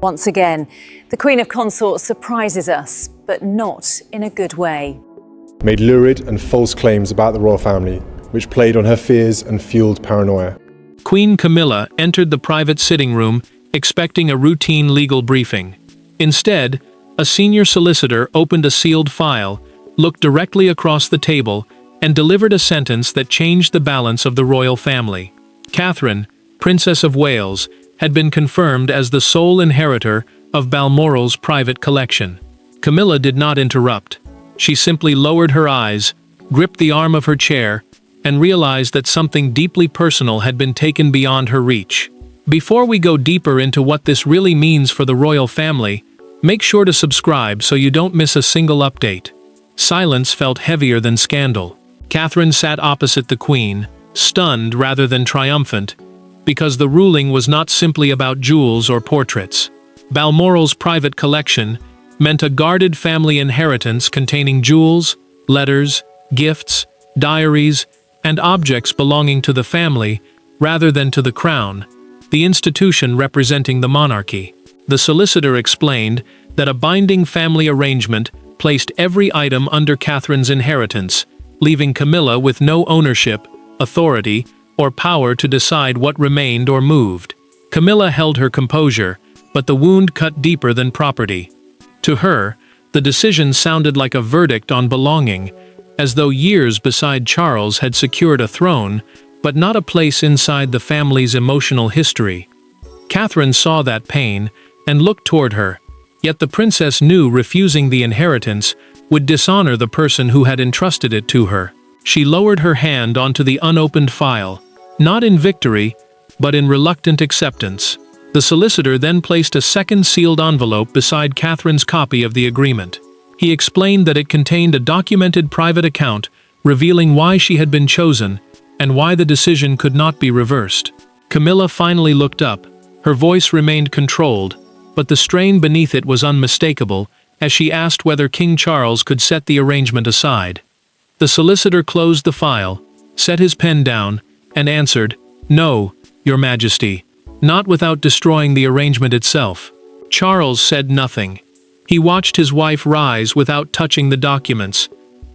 Once again, the Queen of Consorts surprises us, but not in a good way. Made lurid and false claims about the royal family, which played on her fears and fueled paranoia. Queen Camilla entered the private sitting room, expecting a routine legal briefing. Instead, a senior solicitor opened a sealed file, looked directly across the table, and delivered a sentence that changed the balance of the royal family. Catherine, Princess of Wales, had been confirmed as the sole inheritor of Balmoral's private collection. Camilla did not interrupt. She simply lowered her eyes, gripped the arm of her chair, and realized that something deeply personal had been taken beyond her reach. Before we go deeper into what this really means for the royal family, make sure to subscribe so you don't miss a single update. Silence felt heavier than scandal. Catherine sat opposite the Queen, stunned rather than triumphant, because the ruling was not simply about jewels or portraits. Balmoral's private collection meant a guarded family inheritance containing jewels, letters, gifts, diaries, and objects belonging to the family rather than to the crown, the institution representing the monarchy. The solicitor explained that a binding family arrangement placed every item under Catherine's inheritance, leaving Camilla with no ownership, authority, or power to decide what remained or moved. Camilla held her composure, but the wound cut deeper than property. To her, the decision sounded like a verdict on belonging, as though years beside Charles had secured a throne, but not a place inside the family's emotional history. Catherine saw that pain and looked toward her, yet the princess knew refusing the inheritance would dishonor the person who had entrusted it to her. She lowered her hand onto the unopened file, not in victory, but in reluctant acceptance. The solicitor then placed a second sealed envelope beside Catherine's copy of the agreement. He explained that it contained a documented private account revealing why she had been chosen and why the decision could not be reversed. Camilla finally looked up. Her voice remained controlled, but the strain beneath it was unmistakable as she asked whether King Charles could set the arrangement aside. The solicitor closed the file, set his pen down, and answered, "No, Your Majesty, not without destroying the arrangement itself." Charles said nothing. He watched his wife rise without touching the documents,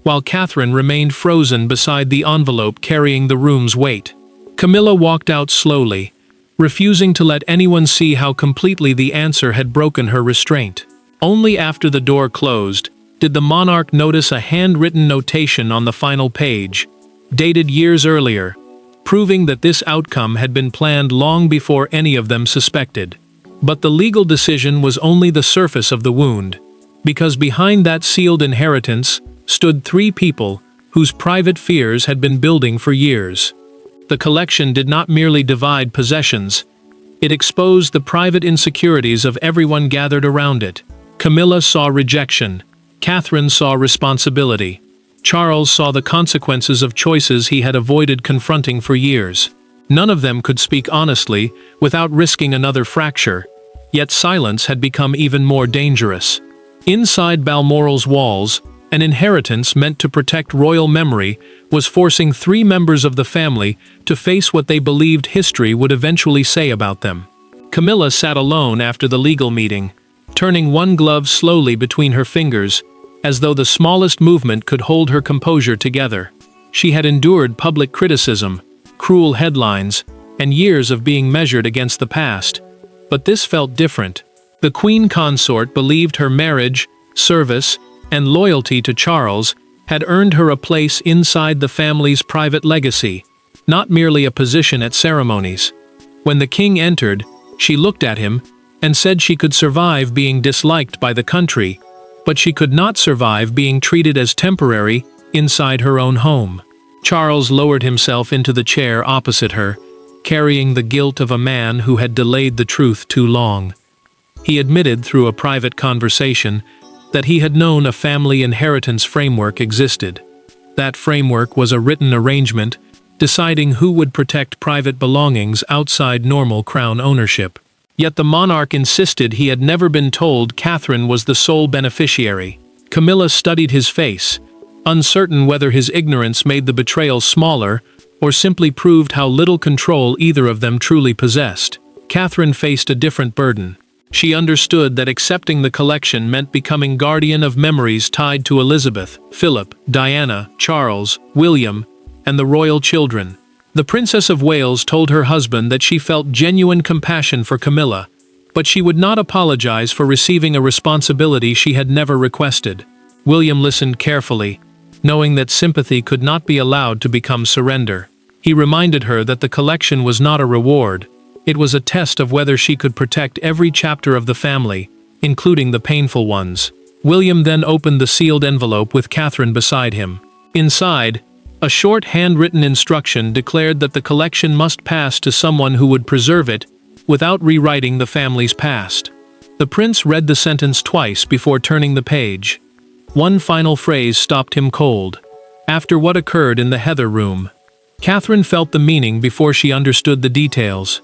while Catherine remained frozen beside the envelope carrying the room's weight. Camilla walked out slowly, refusing to let anyone see how completely the answer had broken her restraint. Only after the door closed did the monarch notice a handwritten notation on the final page, dated years earlier, proving that this outcome had been planned long before any of them suspected. But the legal decision was only the surface of the wound, because behind that sealed inheritance stood three people whose private fears had been building for years. The collection did not merely divide possessions, it exposed the private insecurities of everyone gathered around it. Camilla saw rejection, Catherine saw responsibility, Charles saw the consequences of choices he had avoided confronting for years. None of them could speak honestly without risking another fracture, yet silence had become even more dangerous. Inside Balmoral's walls, an inheritance meant to protect royal memory was forcing three members of the family to face what they believed history would eventually say about them. Camilla sat alone after the legal meeting, turning one glove slowly between her fingers, as though the smallest movement could hold her composure together. She had endured public criticism, cruel headlines, and years of being measured against the past, but this felt different. The Queen Consort believed her marriage, service, and loyalty to Charles had earned her a place inside the family's private legacy, not merely a position at ceremonies. When the king entered, she looked at him and said she could survive being disliked by the country, but she could not survive being treated as temporary inside her own home. Charles lowered himself into the chair opposite her, carrying the guilt of a man who had delayed the truth too long. He admitted through a private conversation that he had known a family inheritance framework existed. That framework was a written arrangement deciding who would protect private belongings outside normal crown ownership. Yet the monarch insisted he had never been told Catherine was the sole beneficiary. Camilla studied his face, uncertain whether his ignorance made the betrayal smaller or simply proved how little control either of them truly possessed. Catherine faced a different burden. She understood that accepting the collection meant becoming guardian of memories tied to Elizabeth, Philip, Diana, Charles, William, and the royal children. The Princess of Wales told her husband that she felt genuine compassion for Camilla, but she would not apologize for receiving a responsibility she had never requested. William listened carefully, knowing that sympathy could not be allowed to become surrender. He reminded her that the collection was not a reward. It was a test of whether she could protect every chapter of the family, including the painful ones. William then opened the sealed envelope with Catherine beside him. Inside, a short handwritten instruction declared that the collection must pass to someone who would preserve it without rewriting the family's past. The prince read the sentence twice before turning the page. One final phrase stopped him cold. After what occurred in the Heather room, Catherine felt the meaning before she understood the details.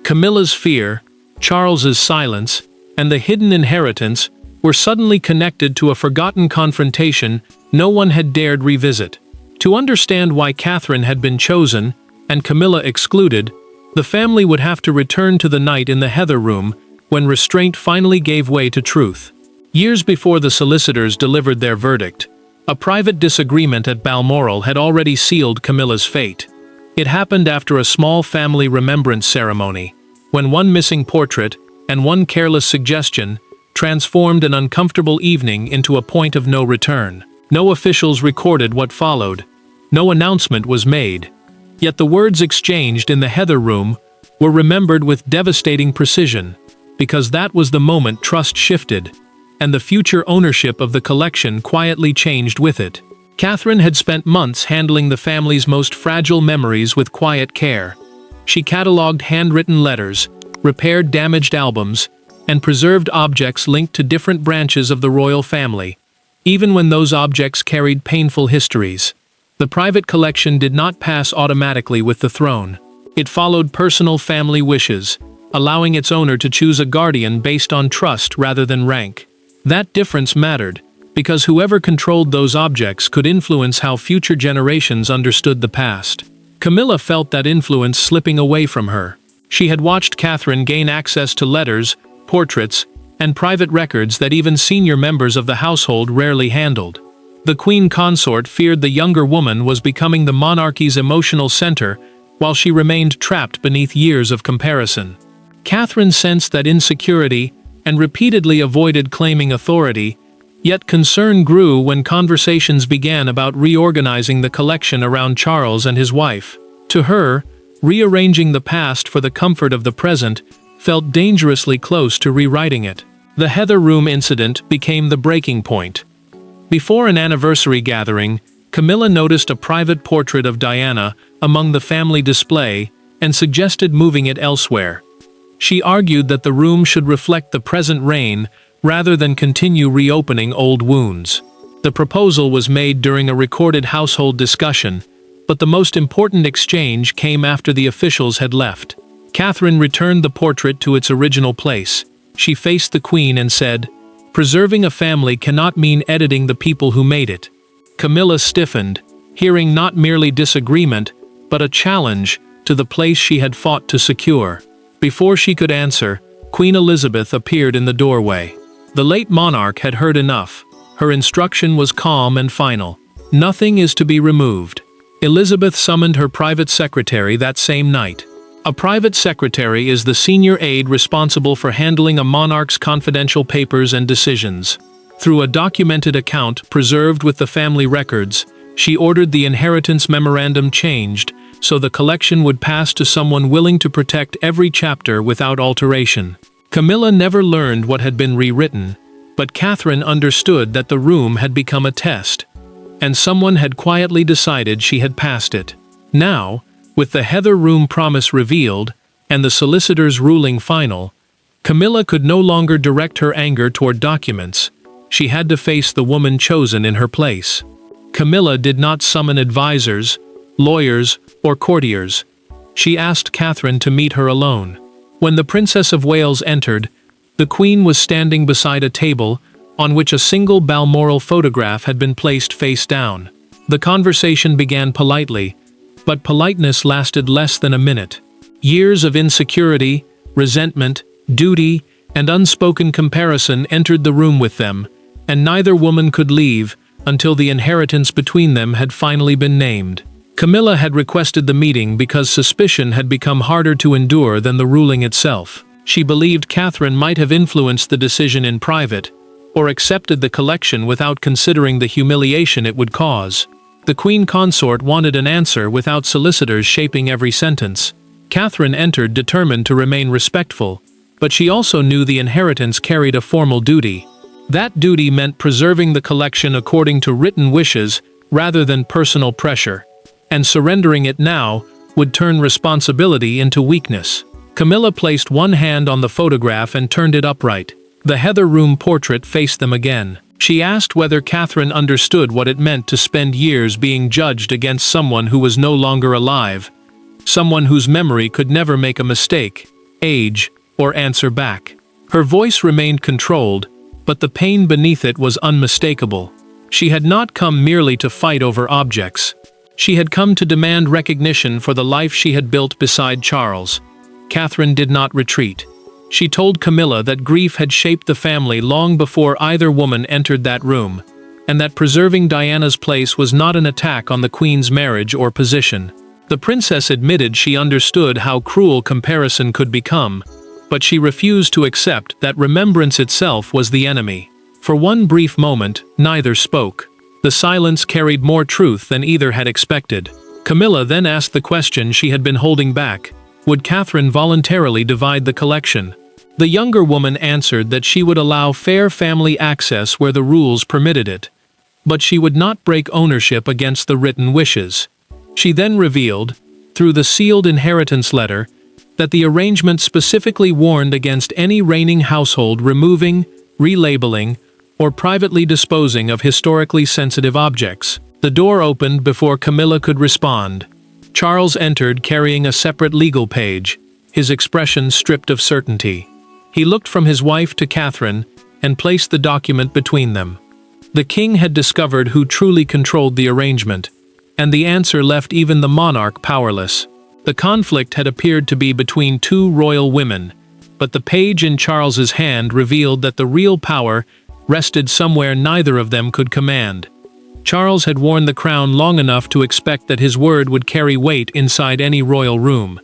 Camilla's fear, Charles's silence, and the hidden inheritance were suddenly connected to a forgotten confrontation no one had dared revisit. To understand why Catherine had been chosen, and Camilla excluded, the family would have to return to the night in the Heather room when restraint finally gave way to truth. Years before the solicitors delivered their verdict, a private disagreement at Balmoral had already sealed Camilla's fate. It happened after a small family remembrance ceremony, when one missing portrait and one careless suggestion transformed an uncomfortable evening into a point of no return. No officials recorded what followed. No announcement was made. Yet the words exchanged in the Heather room were remembered with devastating precision, because that was the moment trust shifted, and the future ownership of the collection quietly changed with it. Catherine had spent months handling the family's most fragile memories with quiet care. She catalogued handwritten letters, repaired damaged albums, and preserved objects linked to different branches of the royal family, even when those objects carried painful histories. The private collection did not pass automatically with the throne. It followed personal family wishes, allowing its owner to choose a guardian based on trust rather than rank. That difference mattered, because whoever controlled those objects could influence how future generations understood the past. Camilla felt that influence slipping away from her. She had watched Catherine gain access to letters, portraits, and private records that even senior members of the household rarely handled. The queen consort feared the younger woman was becoming the monarchy's emotional center, while she remained trapped beneath years of comparison. Catherine sensed that insecurity and repeatedly avoided claiming authority, yet concern grew when conversations began about reorganizing the collection around Charles and his wife. To her, rearranging the past for the comfort of the present felt dangerously close to rewriting it. The Heather room incident became the breaking point. Before an anniversary gathering, Camilla noticed a private portrait of Diana among the family display and suggested moving it elsewhere. She argued that the room should reflect the present reign rather than continue reopening old wounds. The proposal was made during a recorded household discussion, but the most important exchange came after the officials had left. Catherine returned the portrait to its original place. She faced the Queen and said, "Preserving a family cannot mean editing the people who made it." Camilla stiffened, hearing not merely disagreement, but a challenge to the place she had fought to secure. Before she could answer, Queen Elizabeth appeared in the doorway. The late monarch had heard enough. Her instruction was calm and final. Nothing is to be removed. Elizabeth summoned her private secretary that same night. A private secretary is the senior aide responsible for handling a monarch's confidential papers and decisions. Through a documented account preserved with the family records, she ordered the inheritance memorandum changed so the collection would pass to someone willing to protect every chapter without alteration. Camilla never learned what had been rewritten, but Catherine understood that the room had become a test, and someone had quietly decided she had passed it. Now, with the Heather room promise revealed, and the solicitor's ruling final, Camilla could no longer direct her anger toward documents. She had to face the woman chosen in her place. Camilla did not summon advisors, lawyers, or courtiers. She asked Catherine to meet her alone. When the Princess of Wales entered, the Queen was standing beside a table on which a single Balmoral photograph had been placed face down. The conversation began politely, but politeness lasted less than a minute. Years of insecurity, resentment, duty, and unspoken comparison entered the room with them, and neither woman could leave until the inheritance between them had finally been named. Camilla had requested the meeting because suspicion had become harder to endure than the ruling itself. She believed Catherine might have influenced the decision in private, or accepted the collection without considering the humiliation it would cause. The Queen Consort wanted an answer without solicitors shaping every sentence. Catherine entered determined to remain respectful, but she also knew the inheritance carried a formal duty. That duty meant preserving the collection according to written wishes rather than personal pressure, and surrendering it now would turn responsibility into weakness. Camilla placed one hand on the photograph and turned it upright. The Heather Room portrait faced them again. She asked whether Catherine understood what it meant to spend years being judged against someone who was no longer alive, someone whose memory could never make a mistake, age, or answer back. Her voice remained controlled, but the pain beneath it was unmistakable. She had not come merely to fight over objects. She had come to demand recognition for the life she had built beside Charles. Catherine did not retreat. She told Camilla that grief had shaped the family long before either woman entered that room, and that preserving Diana's place was not an attack on the Queen's marriage or position. The princess admitted she understood how cruel comparison could become, but she refused to accept that remembrance itself was the enemy. For one brief moment, neither spoke. The silence carried more truth than either had expected. Camilla then asked the question she had been holding back: would Catherine voluntarily divide the collection? The younger woman answered that she would allow fair family access where the rules permitted it, but she would not break ownership against the written wishes. She then revealed, through the sealed inheritance letter, that the arrangement specifically warned against any reigning household removing, relabeling, or privately disposing of historically sensitive objects. The door opened before Camilla could respond. Charles entered carrying a separate legal page, his expression stripped of certainty. He looked from his wife to Catherine and placed the document between them. The king had discovered who truly controlled the arrangement, and the answer left even the monarch powerless. The conflict had appeared to be between two royal women, but the page in Charles's hand revealed that the real power rested somewhere neither of them could command. Charles had worn the crown long enough to expect that his word would carry weight inside any royal room.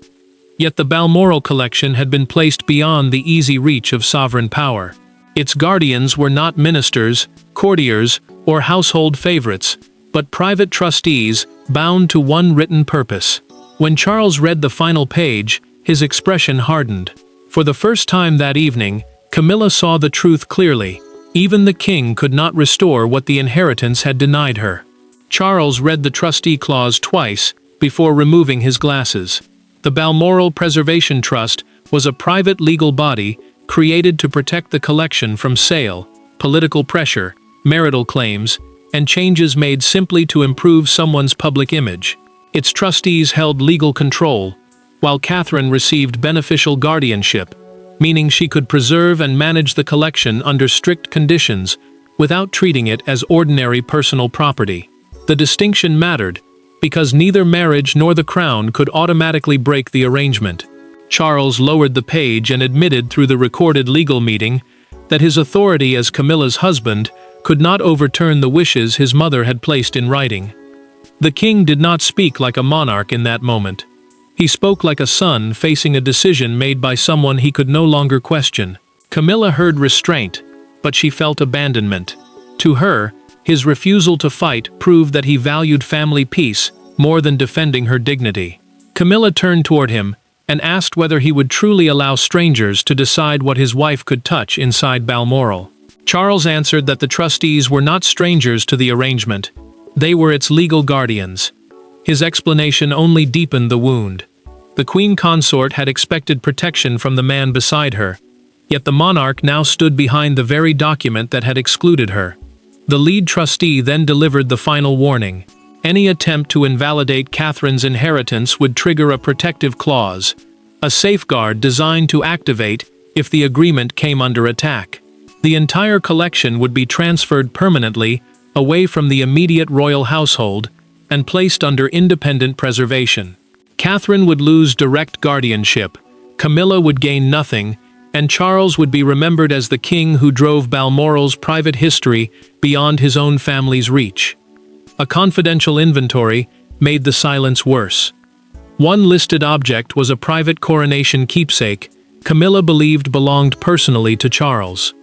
Yet the Balmoral collection had been placed beyond the easy reach of sovereign power. Its guardians were not ministers, courtiers, or household favorites, but private trustees bound to one written purpose. When Charles read the final page, his expression hardened. For the first time that evening, Camilla saw the truth clearly. Even the king could not restore what the inheritance had denied her. Charles read the trustee clause twice before removing his glasses. The Balmoral Preservation Trust was a private legal body created to protect the collection from sale, political pressure, marital claims, and changes made simply to improve someone's public image. Its trustees held legal control, while Catherine received beneficial guardianship, meaning she could preserve and manage the collection under strict conditions without treating it as ordinary personal property. The distinction mattered, because neither marriage nor the crown could automatically break the arrangement. Charles lowered the page and admitted through the recorded legal meeting that his authority as Camilla's husband could not overturn the wishes his mother had placed in writing. The king did not speak like a monarch in that moment. He spoke like a son facing a decision made by someone he could no longer question. Camilla heard restraint, but she felt abandonment. To her, his refusal to fight proved that he valued family peace more than defending her dignity. Camilla turned toward him and asked whether he would truly allow strangers to decide what his wife could touch inside Balmoral. Charles answered that the trustees were not strangers to the arrangement. They were its legal guardians. His explanation only deepened the wound. The Queen Consort had expected protection from the man beside her, yet the monarch now stood behind the very document that had excluded her. The lead trustee then delivered the final warning. Any attempt to invalidate Catherine's inheritance would trigger a protective clause, a safeguard designed to activate if the agreement came under attack. The entire collection would be transferred permanently away from the immediate royal household and placed under independent preservation. Catherine would lose direct guardianship, Camilla would gain nothing, and Charles would be remembered as the king who drove Balmoral's private history beyond his own family's reach. A confidential inventory made the silence worse. One listed object was a private coronation keepsake Camilla believed belonged personally to Charles.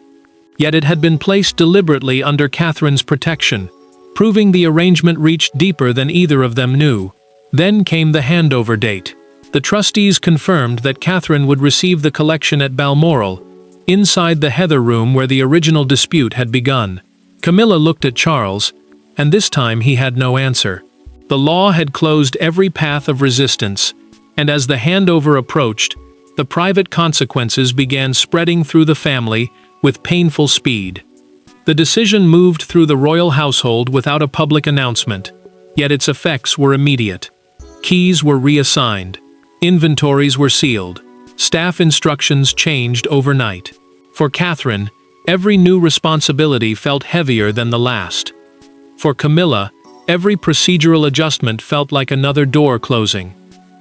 Yet it had been placed deliberately under Catherine's protection, proving the arrangement reached deeper than either of them knew. Then came the handover date. The trustees confirmed that Catherine would receive the collection at Balmoral, inside the Heather room where the original dispute had begun. Camilla looked at Charles, and this time he had no answer. The law had closed every path of resistance, and as the handover approached, the private consequences began spreading through the family with painful speed. The decision moved through the royal household without a public announcement, yet its effects were immediate. Keys were reassigned. Inventories were sealed. Staff instructions changed overnight. For Catherine, every new responsibility felt heavier than the last. For Camilla, every procedural adjustment felt like another door closing.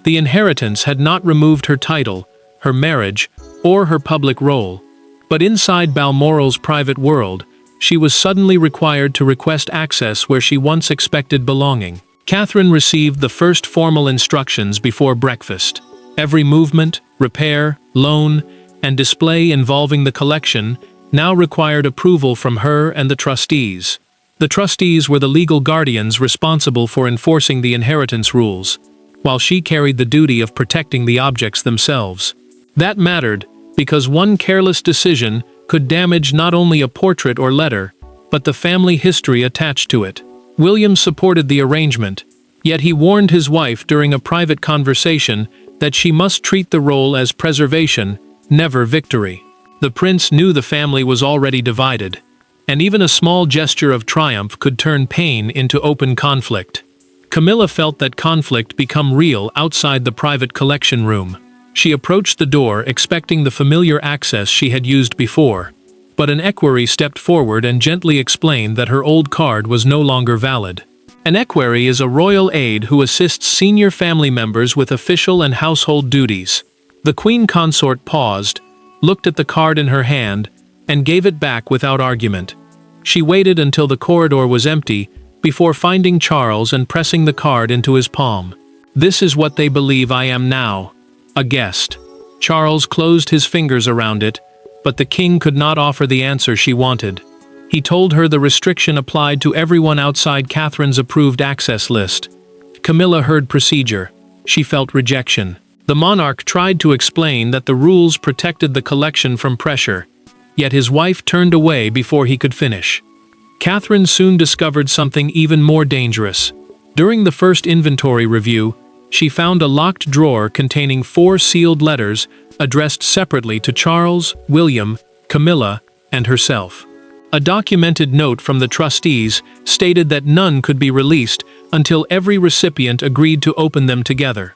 The inheritance had not removed her title, her marriage, or her public role. But inside Balmoral's private world, she was suddenly required to request access where she once expected belonging. Catherine received the first formal instructions before breakfast. Every movement, repair, loan, and display involving the collection now required approval from her and the trustees. The trustees were the legal guardians responsible for enforcing the inheritance rules, while she carried the duty of protecting the objects themselves. That mattered, because one careless decision could damage not only a portrait or letter, but the family history attached to it. William supported the arrangement, yet he warned his wife during a private conversation that she must treat the role as preservation, never victory. The prince knew the family was already divided, and even a small gesture of triumph could turn pain into open conflict. Camilla felt that conflict become real outside the private collection room. She approached the door expecting the familiar access she had used before, but an equerry stepped forward and gently explained that her old card was no longer valid. An equerry is a royal aide who assists senior family members with official and household duties. The queen consort paused, looked at the card in her hand, and gave it back without argument. She waited until the corridor was empty before finding Charles and pressing the card into his palm. "This is what they believe I am now, a guest." Charles closed his fingers around it, but the king could not offer the answer she wanted. He told her the restriction applied to everyone outside Catherine's approved access list. Camilla heard procedure. She felt rejection. The monarch tried to explain that the rules protected the collection from pressure, yet his wife turned away before he could finish. Catherine soon discovered something even more dangerous. During the first inventory review, she found a locked drawer containing 4 sealed letters addressed separately to Charles, William, Camilla, and herself. A documented note from the trustees stated that none could be released until every recipient agreed to open them together.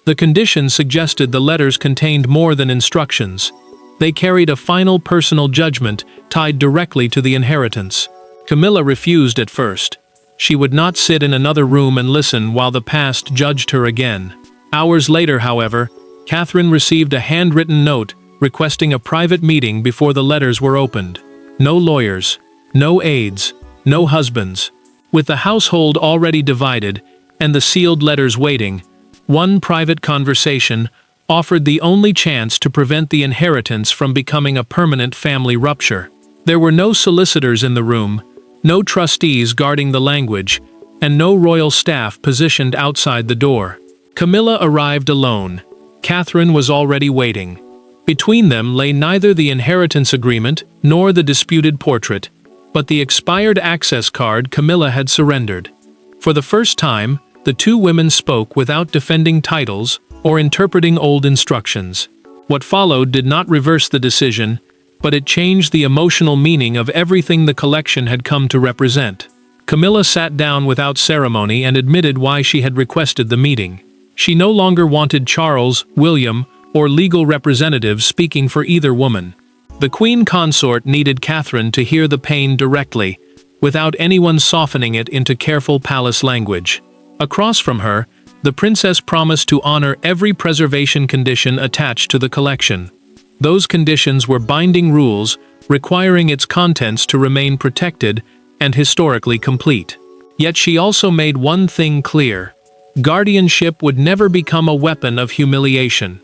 The conditions suggested the letters contained more than instructions. They carried a final personal judgment tied directly to the inheritance. Camilla refused at first. She would not sit in another room and listen while the past judged her again. Hours later, however, Catherine received a handwritten note requesting a private meeting before the letters were opened. No lawyers, no aides, no husbands. With the household already divided and the sealed letters waiting, one private conversation offered the only chance to prevent the inheritance from becoming a permanent family rupture. There were no solicitors in the room, no trustees guarding the language, and no royal staff positioned outside the door. Camilla arrived alone. Catherine was already waiting. Between them lay neither the inheritance agreement nor the disputed portrait, but the expired access card Camilla had surrendered. For the first time, the two women spoke without defending titles or interpreting old instructions. What followed did not reverse the decision, but it changed the emotional meaning of everything the collection had come to represent. Camilla sat down without ceremony and admitted why she had requested the meeting. She no longer wanted Charles, William, or legal representatives speaking for either woman. The queen consort needed Catherine to hear the pain directly, without anyone softening it into careful palace language. Across from her, the princess promised to honor every preservation condition attached to the collection. Those conditions were binding rules requiring its contents to remain protected and historically complete. Yet she also made one thing clear: guardianship would never become a weapon of humiliation.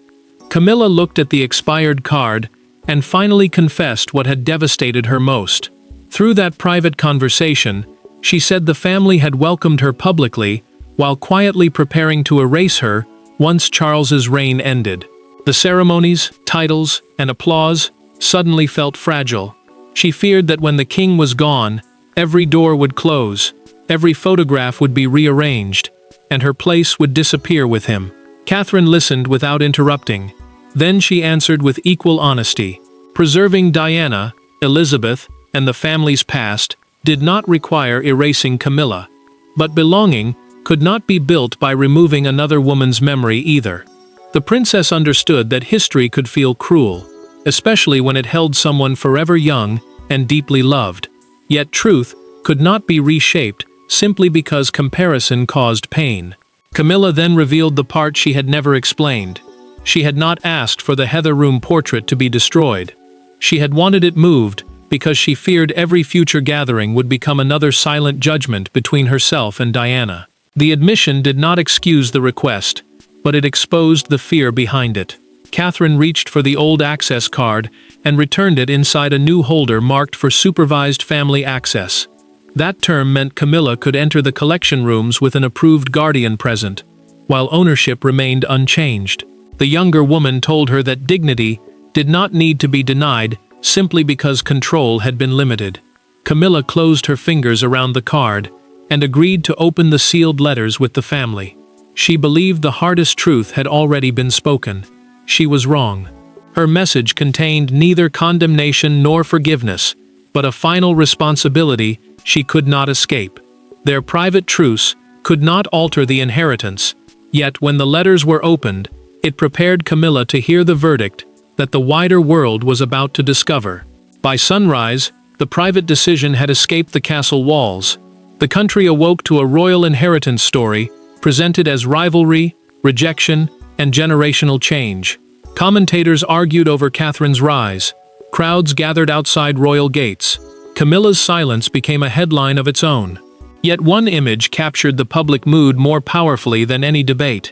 Camilla looked at the expired card and finally confessed what had devastated her most. Through that private conversation, she said the family had welcomed her publicly while quietly preparing to erase her once Charles's reign ended. The ceremonies, titles, and applause suddenly felt fragile. She feared that when the king was gone, every door would close, every photograph would be rearranged, and her place would disappear with him. Catherine listened without interrupting. Then she answered with equal honesty. Preserving Diana, Elizabeth, and the family's past did not require erasing Camilla. But belonging could not be built by removing another woman's memory either. The princess understood that history could feel cruel, especially when it held someone forever young and deeply loved. Yet truth could not be reshaped simply because comparison caused pain. Camilla then revealed the part she had never explained. She had not asked for the Heather Room portrait to be destroyed. She had wanted it moved because she feared every future gathering would become another silent judgment between herself and Diana. The admission did not excuse the request, but it exposed the fear behind it. Catherine reached for the old access card and returned it inside a new holder marked for supervised family access. That term meant Camilla could enter the collection rooms with an approved guardian present, while ownership remained unchanged. The younger woman told her that dignity did not need to be denied simply because control had been limited. Camilla closed her fingers around the card and agreed to open the sealed letters with the family. She believed the hardest truth had already been spoken. She was wrong. Her message contained neither condemnation nor forgiveness, but a final responsibility she could not escape. Their private truce could not alter the inheritance, yet when the letters were opened, it prepared Camilla to hear the verdict that the wider world was about to discover. By sunrise, the private decision had escaped the castle walls. The country awoke to a royal inheritance story, presented as rivalry, rejection, and generational change. Commentators argued over Catherine's rise. Crowds gathered outside royal gates. Camilla's silence became a headline of its own. Yet one image captured the public mood more powerfully than any debate.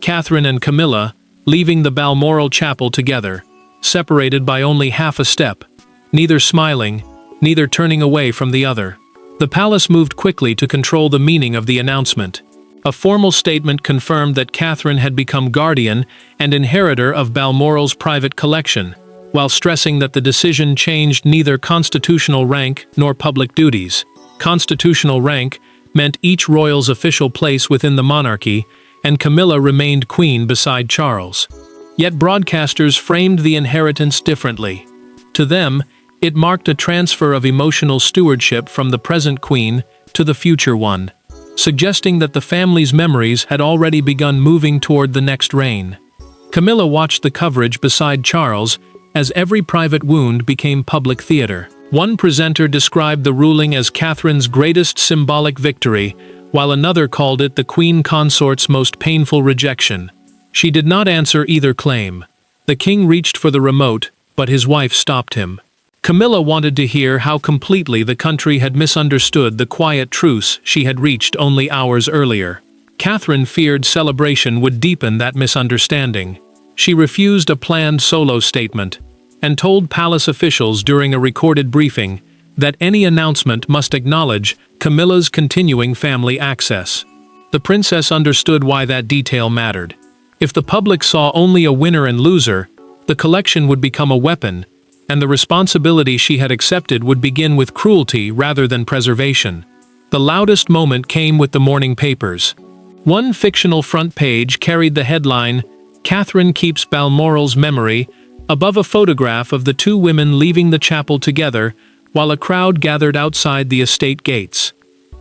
Catherine and Camilla leaving the Balmoral chapel together, separated by only half a step, neither smiling, neither turning away from the other. The palace moved quickly to control the meaning of the announcement. A formal statement confirmed that Catherine had become guardian and inheritor of Balmoral's private collection, while stressing that the decision changed neither constitutional rank nor public duties. Constitutional rank meant each royal's official place within the monarchy, and Camilla remained queen beside Charles. Yet broadcasters framed the inheritance differently. To them, it marked a transfer of emotional stewardship from the present queen to the future one, suggesting that the family's memories had already begun moving toward the next reign. Camilla watched the coverage beside Charles as every private wound became public theater. One presenter described the ruling as Catherine's greatest symbolic victory, while another called it the queen consort's most painful rejection. She did not answer either claim. The king reached for the remote, but his wife stopped him. Camilla wanted to hear how completely the country had misunderstood the quiet truce she had reached only hours earlier. Catherine feared celebration would deepen that misunderstanding. She refused a planned solo statement, and told palace officials during a recorded briefing that any announcement must acknowledge Camilla's continuing family access. The princess understood why that detail mattered. If the public saw only a winner and loser, the collection would become a weapon, and the responsibility she had accepted would begin with cruelty rather than preservation. The loudest moment came with the morning papers. One fictional front page carried the headline, "Catherine Keeps Balmoral's Memory," above a photograph of the two women leaving the chapel together while a crowd gathered outside the estate gates.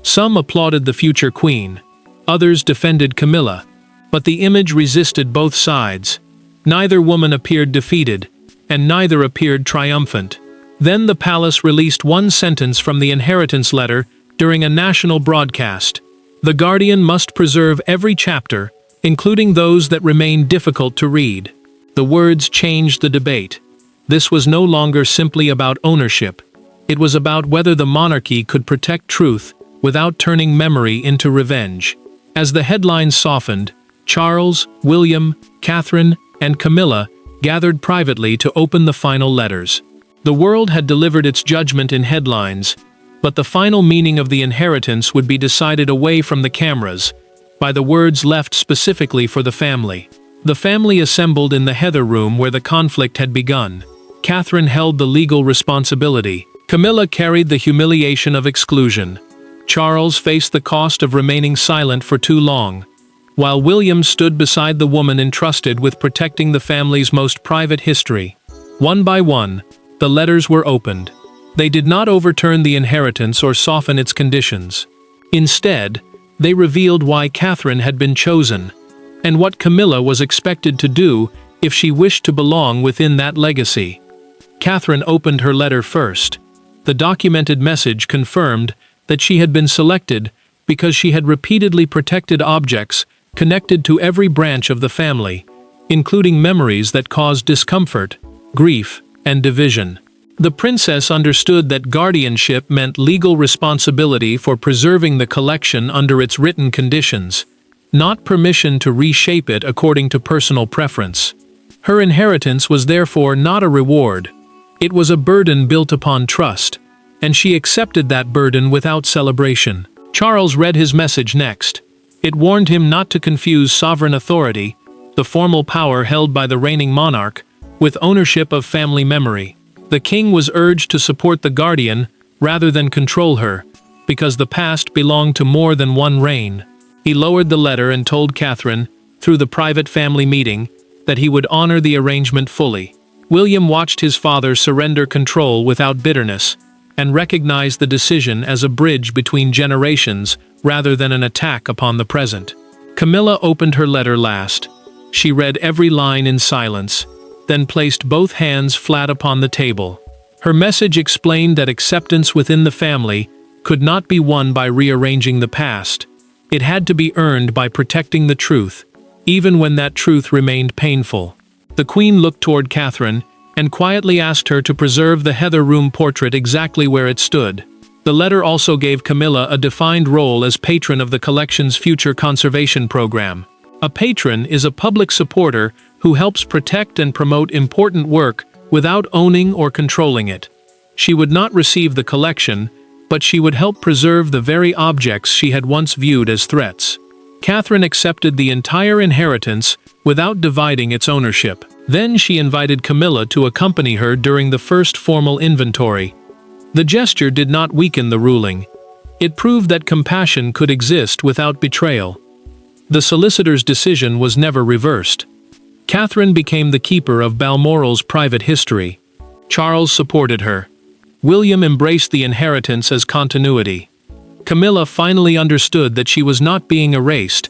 Some applauded the future queen. Others defended Camilla. But the image resisted both sides. Neither woman appeared defeated, and neither appeared triumphant. Then the palace released one sentence from the inheritance letter during a national broadcast. The guardian must preserve every chapter, including those that remain difficult to read. The words changed the debate. This was no longer simply about ownership. It was about whether the monarchy could protect truth without turning memory into revenge. As the headlines softened, Charles, William, Catherine, and Camilla gathered privately to open the final letters. The world had delivered its judgment in headlines, but the final meaning of the inheritance would be decided away from the cameras, by the words left specifically for the family. The family assembled in the Heather room where the conflict had begun. Catherine held the legal responsibility. Camilla carried the humiliation of exclusion. Charles faced the cost of remaining silent for too long, while William stood beside the woman entrusted with protecting the family's most private history. One by one, the letters were opened. They did not overturn the inheritance or soften its conditions. Instead, they revealed why Catherine had been chosen, and what Camilla was expected to do if she wished to belong within that legacy. Catherine opened her letter first. The documented message confirmed that she had been selected because she had repeatedly protected objects connected to every branch of the family, including memories that caused discomfort, grief, and division. The princess understood that guardianship meant legal responsibility for preserving the collection under its written conditions, not permission to reshape it according to personal preference. Her inheritance was therefore not a reward. It was a burden built upon trust, and she accepted that burden without celebration. Charles read his message next. It warned him not to confuse sovereign authority, the formal power held by the reigning monarch, with ownership of family memory. The king was urged to support the guardian rather than control her, because the past belonged to more than one reign. He lowered the letter and told Catherine, through the private family meeting, that he would honor the arrangement fully. William watched his father surrender control without bitterness, and recognized the decision as a bridge between generations rather than an attack upon the present. Camilla opened her letter last. She read every line in silence, then placed both hands flat upon the table. Her message explained that acceptance within the family could not be won by rearranging the past. It had to be earned by protecting the truth, even when that truth remained painful. The Queen looked toward Catherine and quietly asked her to preserve the Heather room portrait exactly where it stood. The letter also gave Camilla a defined role as patron of the collection's future conservation program. A patron is a public supporter who helps protect and promote important work without owning or controlling it. She would not receive the collection, but she would help preserve the very objects she had once viewed as threats. Catherine accepted the entire inheritance without dividing its ownership. Then she invited Camilla to accompany her during the first formal inventory. The gesture did not weaken the ruling. It proved that compassion could exist without betrayal. The solicitor's decision was never reversed. Catherine became the keeper of Balmoral's private history. Charles supported her. William embraced the inheritance as continuity. Camilla finally understood that she was not being erased.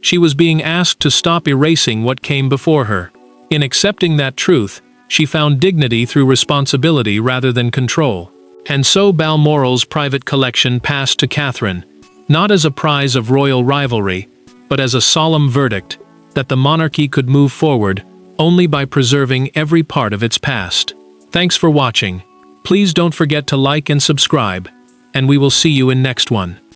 She was being asked to stop erasing what came before her. In accepting that truth, she found dignity through responsibility rather than control. And so Balmoral's private collection passed to Catherine, not as a prize of royal rivalry, but as a solemn verdict that the monarchy could move forward only by preserving every part of its past. Thanks for watching. Please don't forget to like and subscribe, and we will see you in next one.